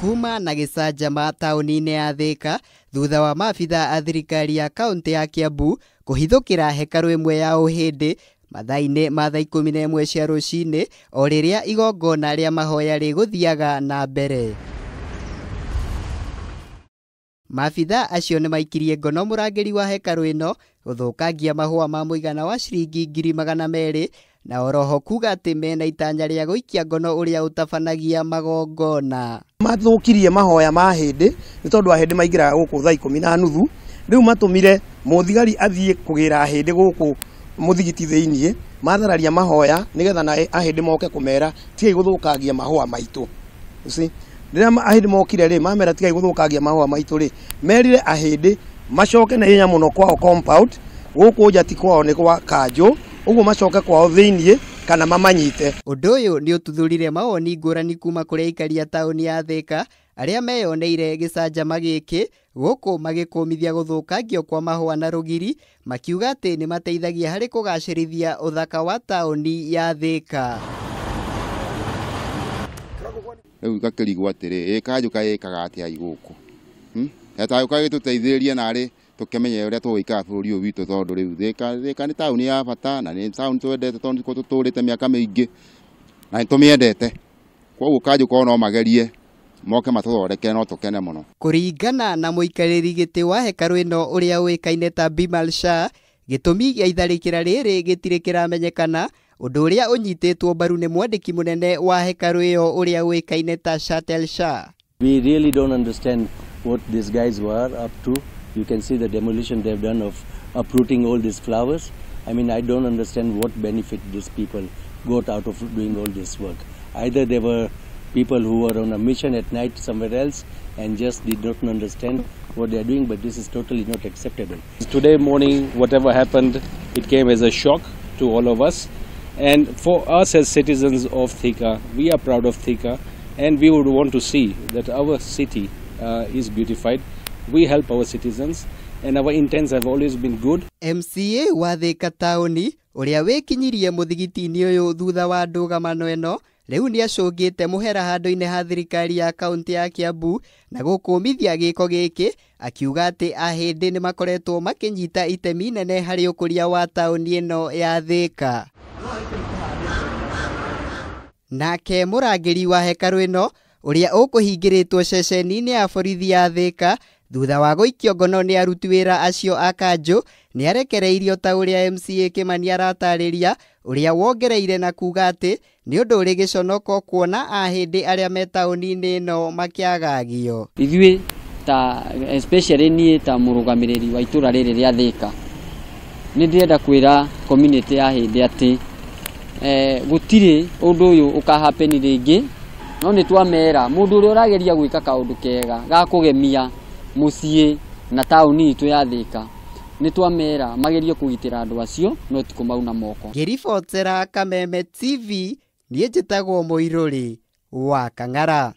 Kuma na gĩcanjama taũni-inĩ ya Thika thutha wa maabitha a thirikari ya kaunti ya Kiambu kũhithũkĩra hekarũ ĩmwe ya ũhĩndĩ mathaa-inĩ ma thaa 11 cia rũcinĩ o rĩrĩa igongona rĩa mahoya rĩgũthiaga na mbere. Maabitha acio nĩ maikirie ngono mũrangĩri wa hekarũ ĩno gũthũkangia mahũa ma mũigana wa ciringi 200,000 na oroho kuga atĩ mena itanya rĩa gũikia ngono ũrĩa ũtabanagia magongona. Mathũkirie mahoya ma hĩndĩ nĩ tondũ ahĩndĩ maingĩraga gũkũ thaa 10:30 rĩu matũmire mũthigari athiĩ kũgĩra ahĩndĩ gũkũ mũthigiti thĩinĩ mathararia mahoya nĩgetha na ahĩndĩ moke kũmera tigai gũthũkangia mahũa maitũ. Rĩrĩa ahĩndĩ mokire rĩ mamera tigai gũthũkangia mahũa maitũ rĩ merire ahĩndĩ macoke na ihenya mũno kwao compound gũkũ njati kwao nĩ kwa kanjũ ũguo macoke kwao thĩinĩ kana mamanyite. Ũndũ ũyũ nĩ ũtuthũrire mawoni ngũrani kuma kũrĩ aikari a taũni ya Thika arĩa meyoneire gĩcanjama gĩkĩ gũkũ magĩkũmithia gũthũkangio kwa mahũa na rũgiri makiuga atĩ nĩ mateithagia harĩ kũgacĩrithia ũthaka wa taũni ya Thika. Rĩu gakĩrigwo atĩrĩ kanjũ kaĩkaga atĩa igũkũ hetagũka gĩtũteithĩrĩrie narĩ tũkĩmenye ũrĩa tũgũikara bũrũri ũyũ witũ tondũ rĩu Thika nĩ taũni ya bata na nĩ taũni twendete tondũ tũtũrĩte mĩaka mĩingĩ na nĩtũmĩendete koguo kanjũ korwo no magerie moke matũthondeke no tũkene mũno. Kũringana na mũikarĩri gĩtĩ wa hekarũ ĩno ũrĩa ũĩkaine ta Bimal Shah, gĩtũmi gĩa itharĩkĩra rĩrĩ gĩtirĩ kĩramenyekana, ũndũ ũrĩa ũnyitĩtwo mbaru nĩ mwandĩki mũnene wa hekarũ ĩyo ũrĩa ũĩkaine ta Shatel Shah. We really don't understand what these guys were up to. You can see the demolition they've done of uprooting all these flowers. I mean, I don't understand what benefit these people got out of doing all this work. Either they were people who were on a mission at night somewhere else and just did not understand what they are doing, but this is totally not acceptable. Today morning, whatever happened, it came as a shock to all of us. And for us as citizens of Thika, we are proud of Thika, and we would want to see that our city is beautified. We help our citizens and our intents have always been good. MCA wa Thika taũni ũrĩa wĩkinyirie mũthigiti-inĩ ũyũ thutha wa ndũgamano ĩno rĩu nĩ acũngĩte mũhera handũ-inĩ ha thirikari ya kaunti ya Kiambu na gũkũmithia gĩko gĩkĩ akiuga atĩ ahĩndĩ nĩ makoretwo makĩnyita itemi nene harĩ ũkũria wa taũni ĩno ya Thika. Nake mũrangĩri wa hekarũ ĩno ũrĩa ũkũhingĩrĩtwo ceceni-inĩ ya borithi ya Thika thutha wa gũikio ngono nĩ aruti wĩra acio a kanjũ nĩ arekereirio ta ũrĩa MCA Kĩmani aratarĩria ũrĩa wongereire na kuga atĩ nĩ ũndũ ũrĩ gĩconoko kuona ahĩndĩ arĩa me taũni-inĩ ĩno makĩagagio. Ithuĩ ta especially niĩ ta mũrũgamĩrĩri wa itũra rĩrĩ rĩa Thika nĩ ndĩrenda kwĩra community ya ahĩndĩ atĩ gũtirĩ ũndũ ũyũ ũkahapeni rĩngĩ no nĩ twamera mũndũ ũrĩa ũrageria gwĩka kaũndũ kega ga kũgemia mũciĩ na taũni itũ ya Thika nĩ twamera magerie kũgitĩra andũ acio no ti kũmauna moko. Ngĩribotera Kameme TV niĩ njĩtagwo Mũirũrĩ wa Kang'ara.